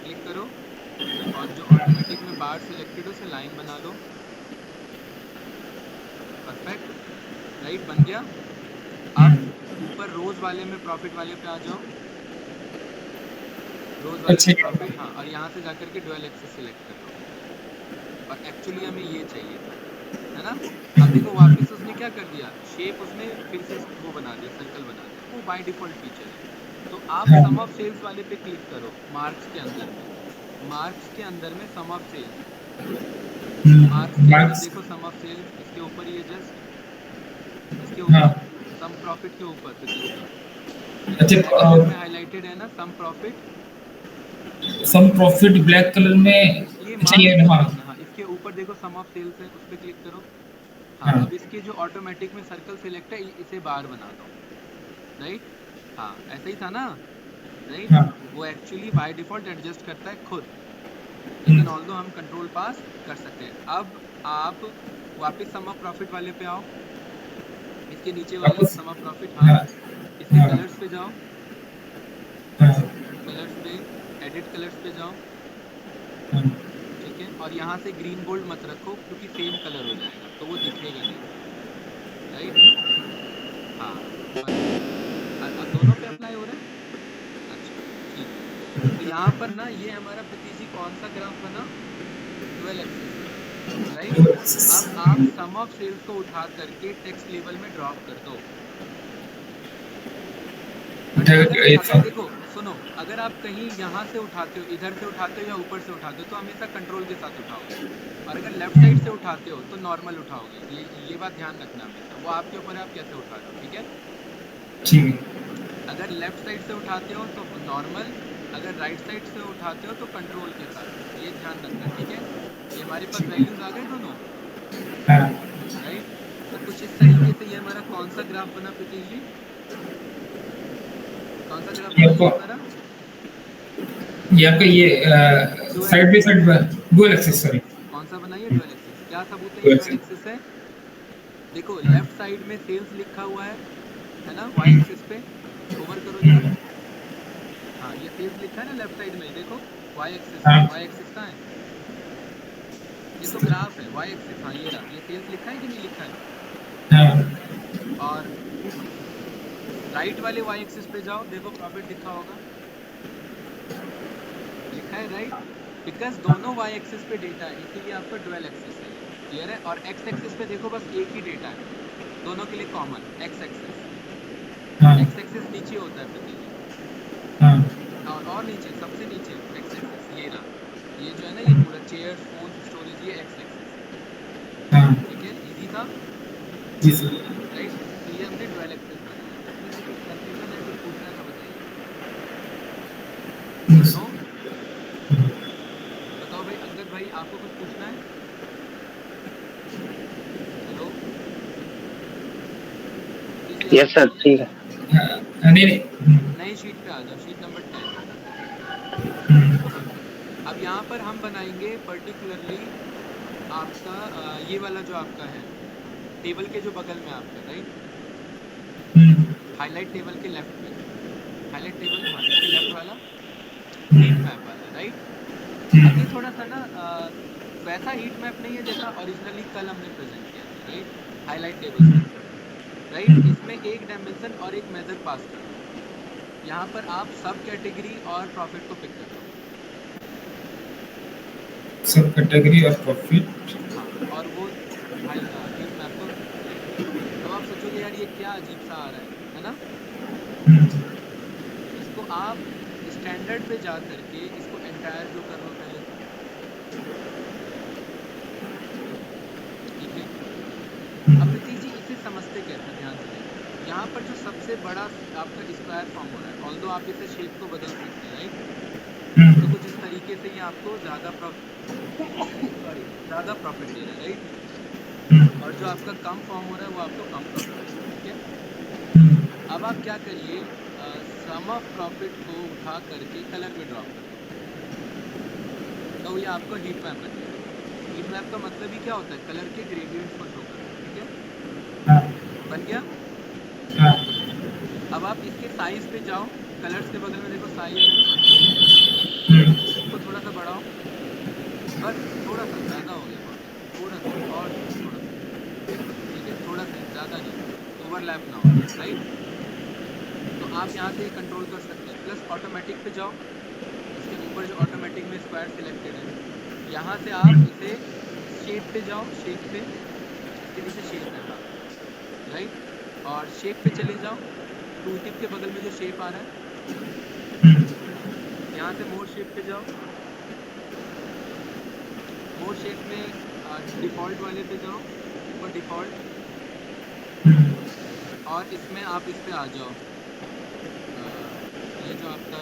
क्लिक करो और जो ऑटोमेटिक में बार सिलेक्टेड हो उसे लाइन बना लो। परफेक्ट, राइट, बन गया। अब ऊपर रोज वाले में, प्रॉफिट वाले पे आ जाओ, रोज वाले अच्छा, में प्रॉफिट। हाँ, और यहाँ से जाकर के डुअल एक्सिस सिलेक्ट कर लो, और एक्चुअली हमें ये चाहिए था, है ना। अब देखो वापस उसने क्या कर दिया, शेप उसने फिर से वो बना दिया, सर्कल बना दिया, वो बाय डिफॉल्ट फीचर है। तो आप हाँ सम ऑफ सेल्स वाले पे क्लिक करो, मार्क्स के अंदर में, मार्क्स के अंदर में सम ऑफ सेल्स, मार्क्स के अंदर मार्क्स, देखो सम ऑफ सेल्स, इसके ऊपर ये जस्ट इसके हाँ ऊपर सम प्रॉफिट के ऊपर प्रीति जी, ये जो ब्लैक अच्छा। कलर में हाईलाइटेड है ना some profit, some profit black colour में, ये अच्छा मार्क्स ये, के हाँ ऊपर ना, हाँ, इसके ऊपर देखो सम ऑफ सेल्स है, उस पर क्लिक करो। हाँ, हाँ अब इसके जो ऑटोमेटिक में सर्कल सिलेक्ट है, इसे बार बना दो, राइट। हाँ, ऐसा ही था ना, राइट। हाँ वो एक्चुअली बाय डिफॉल्ट एडजस्ट करता है खुद, लेकिन ऑल्दो हम कंट्रोल पास कर सकते हैं। अब आप वापस सम ऑफ प्रॉफिट वाले पे आओ, इसके नीचे वाले वापस, सम ऑफ प्रॉफिट, हाँ, हाँ इसके हाँ कलर्स पे जाओ, हाँ कलर्स पे, एडिट कलर्स पे जाओ। हाँ ठीक है, और यहाँ से ग्रीन बोल्ड मत रखो क्योंकि सेम कलर हो जाएगा तो वो दिखेगा नहीं, राइट। हाँ, परफेक्ट। अब दोनों पे अप्लाई हो रहा है। अच्छा, ठीक है। तो यहाँ पर ना ये हमारा प्रीति जी कौन सा ग्राफ बना, डुअल एक्सिस बना, राइट। अब आप सम ऑफ सेल्स को उठा करके टेक्स्ट लेवल में ड्रॉप कर दो, बट अगर देखो सुनो, अगर आप कहीं यहाँ से उठाते हो, इधर से उठाते हो या ऊपर से उठाते हो तो हमेशा कंट्रोल के साथ उठाओगे, और अगर लेफ्ट साइड से उठाते हो तो नॉर्मल उठाओगे। ये बात ध्यान रखना हमेशा, वो आपके ऊपर है आप कैसे उठा रहे हो। ठीक है, ठीक है, अगर लेफ्ट साइड से उठाते हो तो नॉर्मल, अगर राइट साइड से उठाते हो तो कंट्रोल के साथ, ये ध्यान रखना। ठीक है, ये हमारे पास वैल्यूज आ गए दोनों, हाँ राइट। तो कुछ इस तरीके से ये हमारा कौन सा ग्राफ बना प्रीति जी, कौन सा ग्राफ ये बना ये आपको, हमारा, ये आपका ये dual side by axis. Side dual axis, sorry कौन सा बनाइए, डुअल एक्सिस। क्या सबूत है ये डुअल डुअल एक्सिस, एक्सिस है, देखो लेफ्ट साइड में सेल्स लिखा हुआ है ना, वाई एक्सिस पे होवर करो जरा। हाँ, ये सेल्स लिखा है ना लेफ्ट साइड में, देखो वाई एक्सिस पे, हाँ वाई एक्सिस कहाँ है, ये तो ग्राफ है, वाई एक्सिस, हाँ ये रहा, ये सेल्स लिखा है कि नहीं लिखा है। हाँ और राइट वाले वाई एक्सिस पे जाओ, देखो प्रॉफिट लिखा होगा, लिखा है, राइट। बिकॉज दोनों वाई एक्सिस पे डेटा है इसीलिए आपका डुअल एक्सिस है, क्लियर है। और एक्स एक्सिस पे देखो बस एक ही डेटा है, दोनों के लिए कॉमन एक्स एक्सिस, हाँ एक्स एक्सिस नीचे होता है प्रीति जी, हाँ और नीचे सबसे नीचे एक्स एक्सिस ये रहा, ये जो है ना ये पूरा चेयर्स फोन स्टोरेज, ये एक्स एक्सिस है। हाँ, ठीक है, इजी था, जी सर। राइट। तो ये हमने डुअल एक्सिस बनाया। इसमें से कुछ कंफ्यूजन है, कुछ पूछना है तो बताइए। नो, बताओ भाई अंगद भाई, आपको कुछ पूछना है। हेलो प्रीति जी, यस आवाज सर, नहीं आ ठीक रही है। है। नहीं नहीं, नई शीट पे आ जाओ, शीट नंबर 10। अब यहाँ पर हम बनाएंगे पर्टिकुलरली आपका ये वाला जो आपका है टेबल के जो बगल में आपका, राइट, हाईलाइट टेबल के लेफ्ट में, हाईलाइट टेबल, हाँ इसके लेफ्ट वाला हीट मैप वाला, राइट। अब ये थोड़ा सा ना वैसा हीट मैप नहीं है जैसा ओरिजिनली कल हमने प्रेजेंट किया था, right, highlight table structure, right. इसमें एक डायमेंशन और एक मेजर पास कर दो। यहाँ पर आप सब कैटेगरी और प्रॉफिट को पिक कर लो। सब कैटेगरी और प्रॉफिट, हाँ, और वो हीट मैप को सिलेक्ट कर लो। अब आप सोचोगे यार ये क्या अजीब सा आ रहा है ना। इसको आप स्टैंडर्ड पे जा करके इसको एंटायर व्यू कर लो पहले तो, ठीक है। अब नीतीश जी इसे समझते कैसे, ध्यान से देखो, यहाँ पर जो सबसे बड़ा आपका स्क्वायर फॉर्म हो रहा है, ऑल्दो आप इसे शेप को बदल सकते हैं, राइट। तो कुछ इस तरीके से ये आपको ज़्यादा प्रॉफिट दे रहा है, राइट। और जो आपका कम फॉर्म हो रहा है वो आपको कम प्रॉफिट दे रहा है, ठीक है। अब आप क्या करिए, सम ऑफ प्रॉफिट को उठा करके कलर में ड्रॉप कर दो, तो ये आपको हीट मैप बन गया। हीट मैप का मतलब ही क्या होता है, कलर के ग्रेडियंट्स को शो करना, ठीक है, बन गया। अब आप इसके साइज पे जाओ, कलर्स के बगल में देखो साइज है, इसको थोड़ा सा बढ़ाओ, बस थोड़ा सा, ज़्यादा हो गया बहुत, थोड़ा सा और थोड़ा सा, ठीक है, थोड़ा सा, ज़्यादा नहीं, ओवरलैप ना हो, राइट। तो आप यहाँ से कंट्रोल कर सकते हैं। प्लस ऑटोमेटिक पे जाओ, इसके ऊपर जो ऑटोमेटिक में स्क्वायर सिलेक्टेड है, यहाँ से आप इसे शेप पे जाओ, शेप पे, इसके नीचे शेप है, हाँ राइट, और शेप पे चले जाओ, टूल टिप के बगल में जो शेप आ रहा है, यहाँ से मोर शेप पे जाओ, मोर शेप में डिफ़ॉल्ट वाले पे जाओ, ऊपर डिफ़ॉल्ट, और इसमें आप इस पे आ जाओ, ये जो आपका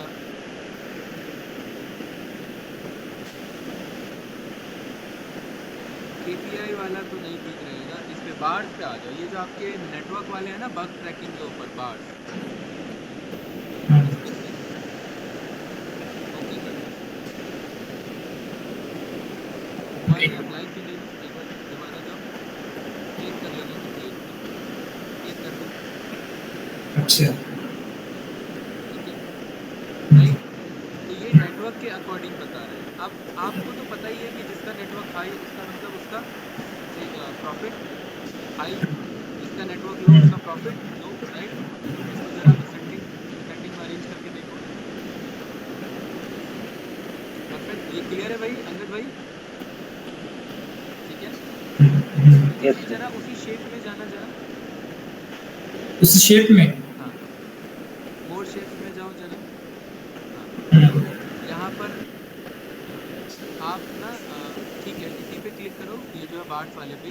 KPI वाला तो नहीं ठीक रहेगा, इस पे बार्स पे आ जाओ, ये जो आपके नेटवर्क वाले हैं ना बग ट्रैकिंग के ऊपर बार्स, इस पे से ओके कर दो। हुआ नहीं, अप्लाई की नहीं, एक बार दोबारा जाओ, क्लिक कर लेना, तो क्लिक कर दो, अच्छा, ठीक है, राइट। तो ये नेटवर्क के अकॉर्डिंग बता रहा है। अब आपको तो पता ही है कि जिसका नेटवर्क हाई उसका मतलब उसका प्रॉफिट हाई, जिसका नेटवर्क लो उसका प्रॉफिट लो, राइट। इसको जरा असेंडिंग में अरेंज करके देखो, परफेक्ट, ये क्लियर है भाई अंगद भाई, ठीक है। नीतीश जी जरा उसी शेप में जाना, जरा उस शेप में, हाँ, मोर शेप्स में जाओ जरा, हाँ, यहाँ पर आप ना ठीक है, इसी पे क्लिक करो, ये जो है बार्स वाले पे,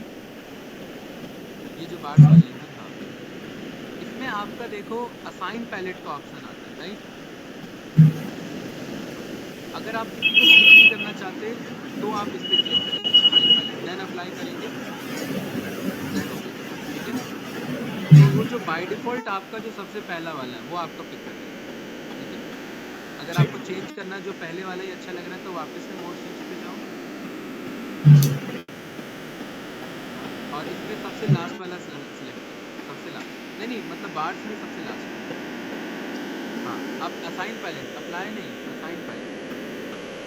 ये जो बार्स वाले हैं, हाँ, इसमें आपका देखो असाइन पैलेट का ऑप्शन आता है, राइट। अगर आप किसी को क्लिक नहीं करना चाहते तो आप इस पे क्लिक करेंगे असाइन पैलेट, देन अप्लाई करेंगे, देन ओके करेंगे, ठीक है। तो वो जो बाय डिफ़ॉल्ट आपका जो सबसे पहला वाला है वो आपका पिक कर लेगा, ठीक है। अगर आपको चेंज करना जो पहले वाला ही अच्छा लग रहा है तो वापस से मोड स्विच पे जाओ, हाँ, और इस पे सबसे लास्ट वाला सिलेक्ट करो, सबसे लास्ट, नहीं मतलब बार्स में सबसे लास्ट, हाँ। अब असाइन पैलेट, अप्लाई नहीं, असाइन पैलेट,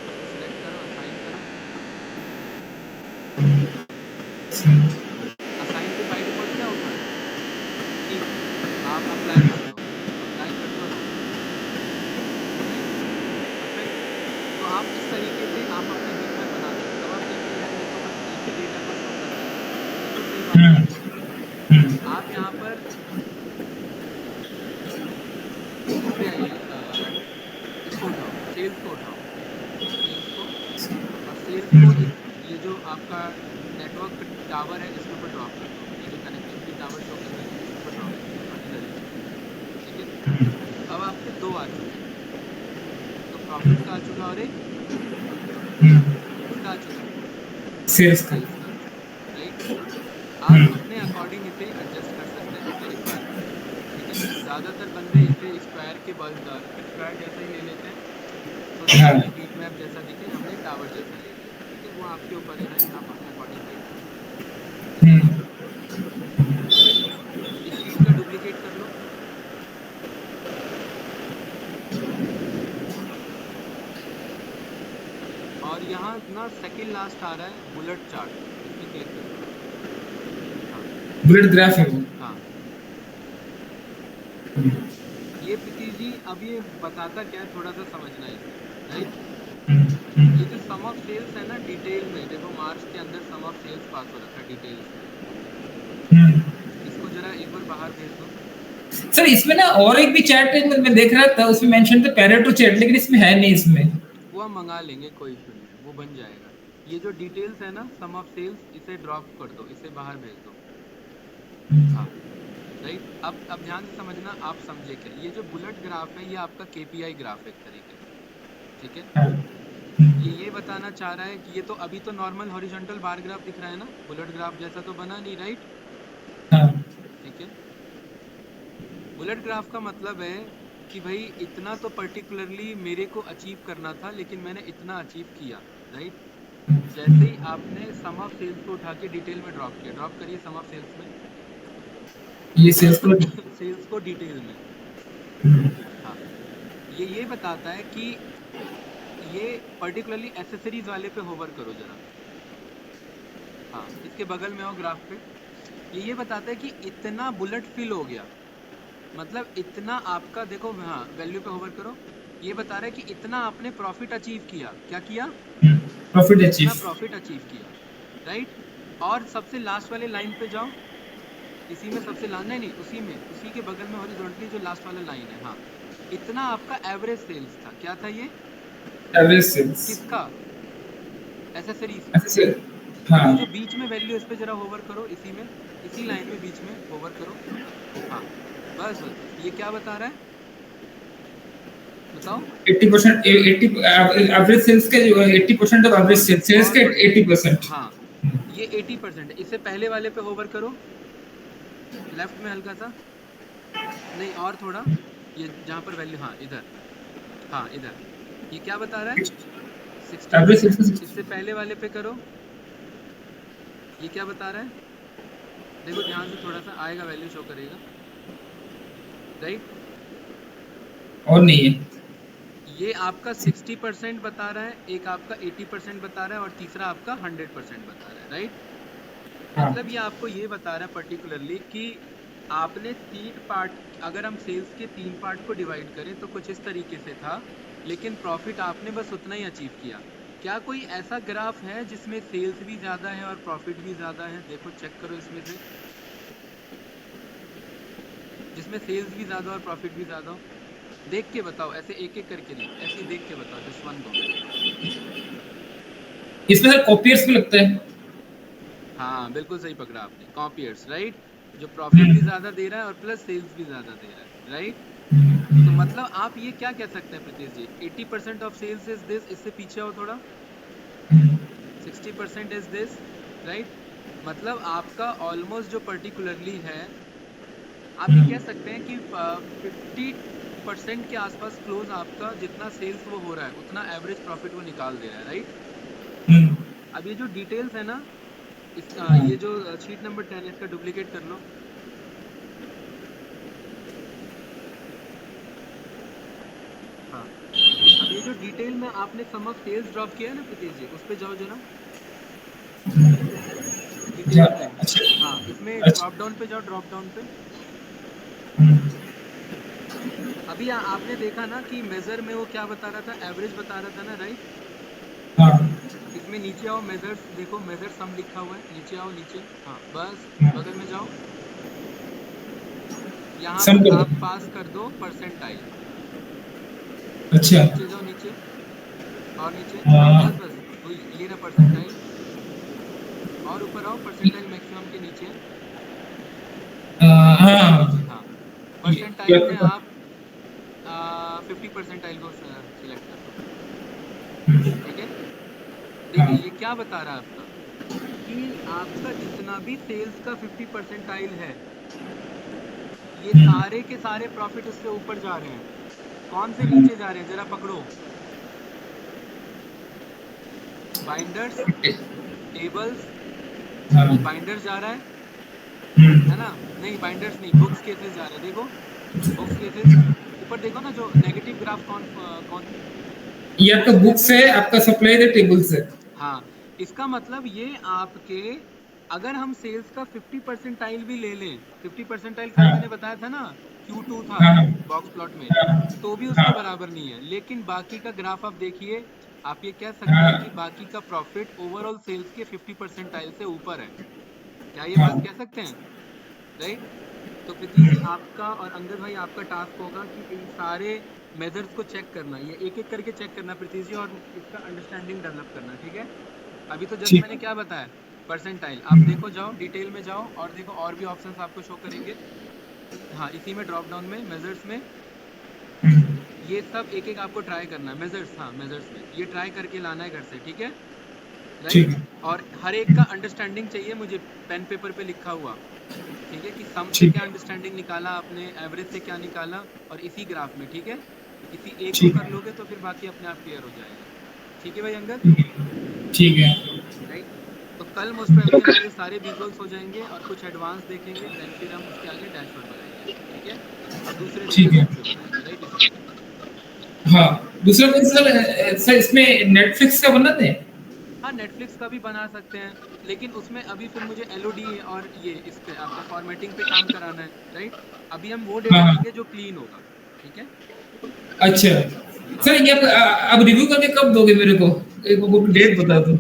इसको सिलेक्ट करो, असाइन करो, असाइन पे बाय डिफ़ॉल्ट क्या होता है कि आप अप्लाई कर दो, अप्लाई कर दो और ओके, राइट, परफेक्ट। तो आप इस तरीके से आप अपना हीट मैप बना सकते हो। अब आप देखिए यार ये तो बस एक ही डेटा को शो कर रहा है, बिल्कुल सही बात है। आप यहाँ पर इस पे आइए, इसको उठाओ, सेल्स को उठाओ, सेल्स को, और सेल्स को इस ये जो आपका नेटवर्क पे टावर है इसके ऊपर ड्रॉप कर दो, ये जो कनेक्टिविटी टावर शो कर रहा है इसके ऊपर ड्रॉप कर दो, इधर इस पे, ठीक है। अब आपके दो आ चुके हैं, तो प्रॉफिट का आ चुका और एक किसका आ चुका, सेल्स का, सेल्स का आ चुका, राइट। आप अपने अकॉर्डिंग इसे एडजस्ट कर सकते हैं अपने रिक्वायरमेंट के अकॉर्डिंग, ठीक है। ज़्यादातर बंदे इसे स्क्वायर के स्क्वायर जैसा ही ले लेते हैं, सो दैट कि हीट मैप जैसा दिखे, हमने टावर जैसा ले लिया, ठीक है। वो आपके ऊपर है राइट, आप अपने अकॉर्डिंग देख सकते हैं, ठीक है। इस चीज़ का डुप्लीकेट कर लो, और यहाँ ना सेकंड लास्ट आ रहा है बुलेट चार्ट, इस पे क्लिक करो। हाँ बुलेट ग्राफ है वो। हाँ, ये प्रीति जी अब ये बताता क्या है, थोड़ा सा समझना है इसे, राइट। ये जो सम ऑफ सेल्स है ना, डिटेल में देखो मार्च के अंदर सम ऑफ सेल्स पास हो रखा है डिटेल्स में, इसको जरा एक बार बाहर भेज दो। सर इसमें ना और एक भी चैट मैं देख रहा था, उसमें मेंशन था पैरेटो चैट, लेकिन इसमें है नहीं इसमें। वो हम मंगा लेंगे, कोई इशू नहीं है, वो बन जाएगा। ये जो डिटेल्स है ना सम ऑफ सेल्स, इसे ड्रॉप कर दो, इसे बाहर भेज दो। हाँ राइट, अब ध्यान से समझना, आप समझे क्या, ये जो बुलेट ग्राफ है ये आपका केपीआई ग्राफ है एक तरीके से, ठीक है। ये बताना चाह रहा है कि ये तो अभी तो नॉर्मल हॉरिजॉन्टल बार ग्राफ दिख रहा है ना, बुलेट ग्राफ जैसा तो बना नहीं, राइट। ठीक है, बुलेट ग्राफ का मतलब है कि भाई इतना तो पर्टिकुलरली मेरे को अचीव करना था, लेकिन मैंने इतना अचीव किया, राइट। जैसे ही आपने सम ऑफ सेल्स को उठा के डिटेल में ड्रॉप किया, ड्रॉप करिए सम ऑफ सेल्स में, ये सेल्स को सेल्स को डिटेल में। हाँ, ये बताता है कि ये पर्टिकुलरली एसेसरीज वाले पे होवर करो जरा। हाँ, इसके बगल में आओ ग्राफ पे, ये बताता है कि इतना बुलेट फिल हो गया, मतलब इतना आपका, देखो हाँ वैल्यू पे होवर करो, ये बता रहा है कि इतना आपने प्रॉफिट अचीव किया, क्या किया, प्रॉफिट इतना अचीव। प्रॉफिट अचीव किया, राइट। और सबसे लास्ट वाले लाइन पे जाओ, इसी में सबसे लास्ट, नहीं उसी में, उसी के बगल में हॉरिजॉन्टली जो लास्ट वाला लाइन है, हाँ, इतना आपका एवरेज सेल्स था, क्या था ये, एवरेज सेल्स। किसका, एसेसरीज का। अच्छा अब हाँ। ये जो बीच में वैल्यू, इस पे जरा होवर करो, इसी में, इसी लाइन में बीच में होवर करो। हाँ बस बस, ये क्या बता रहा है बताओ। 80%, 80 एवरेज सेल्स के जो 80% of average good, sales, sales बहुत के बढ़िया। 80%। हाँ, ये 80% है, इससे पहले वाले पे होवर करो, लेफ्ट में हल्का सा, नहीं और थोड़ा, ये जहाँ पर वैल्यू, हाँ इधर, हाँ इधर, ये क्या बता रहा है, एवरेज सेल्स 60%। का इससे पहले वाले पे करो, ये क्या बता रहा है, देखो ध्यान से, थोड़ा सा आएगा वैल्यू शो करेगा, राइट। और नहीं है। ये आपका 60% बता रहा है, एक आपका 80% बता रहा है, और तीसरा आपका 100% बता रहा है, राइट। हाँ। मतलब ये आपको ये बता रहा है पर्टिकुलरली कि आपने 3 पार्ट, अगर हम सेल्स के 3 पार्ट को डिवाइड करें तो कुछ इस तरीके से था, लेकिन प्रॉफिट आपने बस उतना ही अचीव किया। क्या कोई ऐसा ग्राफ है जिसमें सेल्स भी ज़्यादा है और प्रॉफिट भी ज़्यादा है, देखो चेक करो इसमें से, जिसमें सेल्स भी ज़्यादा और प्रॉफिट भी ज़्यादा हो, देख के बताओ, ऐसे एक एक करके नहीं, ऐसे ही देख के बताओ, जस्ट वन गो। इसमें सर कॉपियर्स भी लगता है। हाँ बिल्कुल सही पकड़ा आपने, कॉपियर्स, राइट, जो प्रॉफिट भी ज़्यादा दे रहा है और प्लस सेल्स भी ज़्यादा दे रहा है, राइट। तो मतलब आप ये क्या कह सकते हैं प्रीतिश जी, 80% ऑफ सेल्स इज दिस, इससे पीछे आओ थोड़ा, 60% इज दिस, राइट। मतलब आपका ऑलमोस्ट जो पर्टिकुलरली है, आप ये कह सकते हैं कि 50% के आसपास क्लोज आपका जितना सेल्स वो हो रहा है, उतना एवरेज प्रॉफिट वो निकाल दे रहा है, राइट। अब ये जो डिटेल्स है ना, इस ये जो शीट नंबर 10 है, इसका डुप्लीकेट कर लो। हाँ, अब ये जो डिटेल में आपने सम ऑफ सेल्स ड्रॉप किया है ना प्रीतिश जी, उस पे जाओ जरा, डिटेल में। अच्छा हाँ, इसमें अच्छा। ड्रॉप डाउन पे जाओ, ड्रॉप डाउन पे। अभी आपने देखा ना कि मेजर में वो क्या बता रहा था, एवरेज बता रहा था ना, राइट। हाँ इसमें नीचे आओ, मेजर्स देखो, मेजर सम लिखा हुआ है, नीचे आओ, नीचे, हाँ बस बगल में जाओ, यहाँ सम पर कर आप दो। पास कर दो परसेंटाइल, अच्छा नीचे जाओ, नीचे और नीचे, हाँ बस बस वही, ये रहा परसेंटाइल, और ऊपर आओ, परसेंटाइल मैक्सिमम के नीचे, नीचे, हाँ हाँ, ये परसेंटाइल में आप 50 परसेंटाइल को सिलेक्ट कर लो, ठीक है। देखिए हाँ ये क्या बता रहा है आपका, कि आपका जितना भी सेल्स का 50 परसेंटाइल है, ये सारे के सारे प्रॉफिट उससे ऊपर जा रहे हैं। कौन से नीचे जा रहे हैं, जरा पकड़ो, बाइंडर्स, टेबल्स, हाँ बाइंडर्स जा रहा है ना, नहीं बाइंडर्स नहीं, बुक्स केसेस जा रहे हैं, देखो बुक्स केसेस, ऊपर देखो ना जो नेगेटिव ग्राफ, कौन कौन ये आपका उस बुक्स लेवल है, पे आपका सप्लाई द टेबल्स है। हाँ, इसका मतलब ये आपके, अगर हम सेल्स का 50 परसेंटाइल भी ले लें, 50 परसेंटाइल कल मैंने हाँ बताया था ना, Q2 था हाँ बॉक्स प्लॉट में, हाँ तो भी उसके हाँ बराबर नहीं है। लेकिन बाकी का ग्राफ आप देखिए, आप ये कह सकते हैं कि हाँ बाकी का प्रॉफिट ओवरऑल सेल्स के 50 परसेंटाइल से ऊपर है। क्या ये बात हाँ। कह सकते हैं? राइट। तो प्रीति जी आपका और अंगद भाई आपका टास्क होगा कि इन सारे मेजर्स को चेक करना, ये एक एक करके चेक करना प्रीति जी, और इसका अंडरस्टैंडिंग डेवलप करना, ठीक है? अभी तो जस्ट ठीक मैंने है। क्या बताया, परसेंटाइल, आप हम्म, देखो, जाओ डिटेल में जाओ और देखो, और भी ऑप्शंस आपको शो करेंगे। हाँ, इसी में ड्रॉप डाउन में मेजर्स में हम्म, ये सब एक एक आपको ट्राई करना है। मेजर्स, हाँ मेजर्स में ये ट्राई करके लाना है घर से, ठीक है? ठीक राइट। है। और हर एक का अंडरस्टैंडिंग चाहिए मुझे, पेन पेपर पे लिखा हुआ, ठीक है? कि सम से ठीक क्या है। अंडरस्टैंडिंग निकाला आपने, एवरेज से क्या निकाला, और इसी ग्राफ में, ठीक है? इसी एक को ठीक कर है। लोगे तो फिर बाकी अपने आप क्लियर हो जाएगा। ठीक है भाई अंगद? ठीक है। राइट। तो कल मोस्ट प्रोबेबली हमारे सारे विजुअल्स हो जाएंगे और कुछ एडवांस देखेंगे, देन फिर हम उसके आगे डैशबोर्ड बनाएंगे, ठीक है? और दूसरे ठीक डेटा है। सेट पे बनाएंगे, राइट, इस पे नहीं। हाँ। दूसरा कौन सा सर, इसमें नेटफ्लिक्स का बना थे। हाँ, नेटफ्लिक्स का भी बना सकते हैं, लेकिन उसमें अभी फिर मुझे एलओडी और ये इस पे आपका फॉर्मेटिंग पे काम कराना है, राइट? अभी हम वो हाँ डेटा हाँ। लेंगे जो क्लीन होगा, ठीक है? अच्छा। हाँ। सर ये आप रिव्यू करके कब दोगे मेरे को? एक वो किस डेट चीज बता का? दो।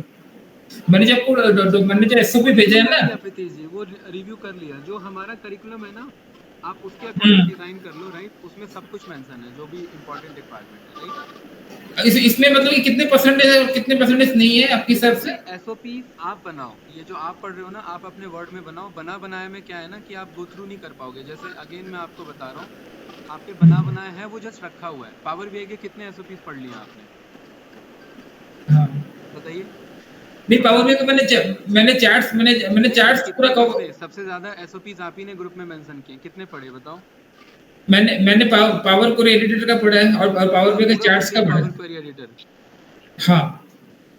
मैंने जब मैंने जो एसओपी वो भेजा रिव्यू है कर ना। लिया प्रीति जी, वो रिव्यू कर लिया। जो हमारा करिकुलम है ना, आप उसके अकॉर्डिंग हम्म। डिजाइन कर लो, राइट? उसमें सब कुछ मेंशन है, जो भी इंपॉर्टेंट रिक्वायरमेंट है, राइट? इसमें मतलब कि कितने परसेंटेज है और कितने परसेंटेज नहीं है आपके हिसाब इसमें से? एसओपीज आप बनाओ, ये जो आप पढ़ रहे हो ना, आप अपने वर्ड में बनाओ। बना बनाए में क्या है ना कि आप गो थ्रू नहीं कर पाओगे। जैसे अगेन मैं आपको बता रहा हूँ, आपके बना बनाया है वो जस्ट रखा हुआ है। पावर बीआई के कितने एसओपीज पढ़ लिए आपने, हाँ। बताइए? नहीं, पावर में तो मैंने चार्ट्स मैंने नहीं नहीं, चार्ट्स पूरा कितने कवर। कितने सबसे ज्यादा एसओपीज आप ही ने ग्रुप में मेंशन किए, कितने पढ़े बताओ? मैंने पावर कोर एडिटर का पढ़ा है और पावर पूरा पे का पूरा पढ़ चार्ट्स लिया का पढ़ा पावर है। Query editor? हाँ।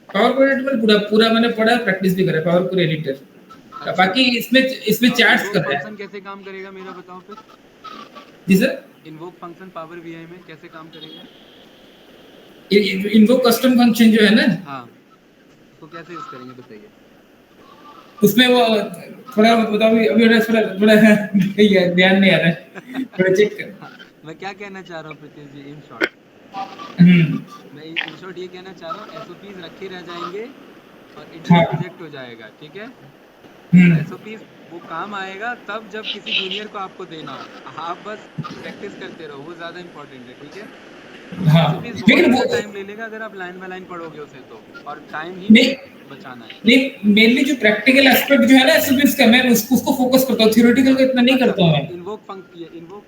पावर कोर एडिटर में पूरा पूरा मैंने पढ़ा, प्रैक्टिस भी करा पावर कोर एडिटर। अच्छा। बाकी इसमें इसमें और चार्ट्स इन्वोक कर रहा है। फंक्शन कैसे काम करेगा मेरा बताओ फिर। जी sir. Invoke function power BI में कैसे काम करेगा? इनवो कस्टम फंक्शन जो है ना, हाँ, उसको कैसे यूज करेंगे बताइए? उसमें वो थोड़ा बताओ, अभी अभी थोड़ा थोड़ा ध्यान नहीं आ रहा है, थोड़ा चेक कर। हाँ, मैं क्या कहना चाह रहा हूँ प्रीति जी, इन शॉर्ट, हम्म। मैं इन शॉर्ट ये कहना चाह रहा हूँ, एसओपीज रखे रह जाएंगे और इंटरव्यू हाँ। रिजेक्ट हो जाएगा, ठीक है? तो हम्म। एसओपीज वो काम आएगा तब जब किसी जूनियर को आपको देना हो। आप बस प्रैक्टिस करते रहो, वो ज्यादा इंपॉर्टेंट है, ठीक है? हाँ। एसओपीज बहुत लेकिन वो ज्यादा टाइम ले लेगा अगर आप लाइन बाय लाइन पढ़ोगे उसे तो, और टाइम ही नहीं बचाना है। नहीं, मेनली जो प्रैक्टिकल एस्पेक्ट जो है ना एसओपीएस का, मैं उसको फोकस करता हूँ, थ्योरेटिकल हाँ, का इतना नहीं अच्छा, करता हूँ तो मैं। इन्वोक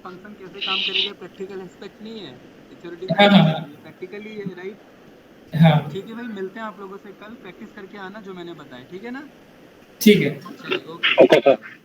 फंक्शन कैसे काम करेगा, प्रैक्टिकल एस्पेक्ट नहीं है, ये थ्योरेटिकल हाँ हाँ एस्पेक्ट है, हाँ ये प्रैक्टिकली है, राइट? हाँ। ठीक है भाई, मिलते हैं आप लोगों से कल, प्रैक्टिस करके आना जो मैंने बताया, ठीक है ना? ठीक है। चलिए, ओके सर, बाय बाय।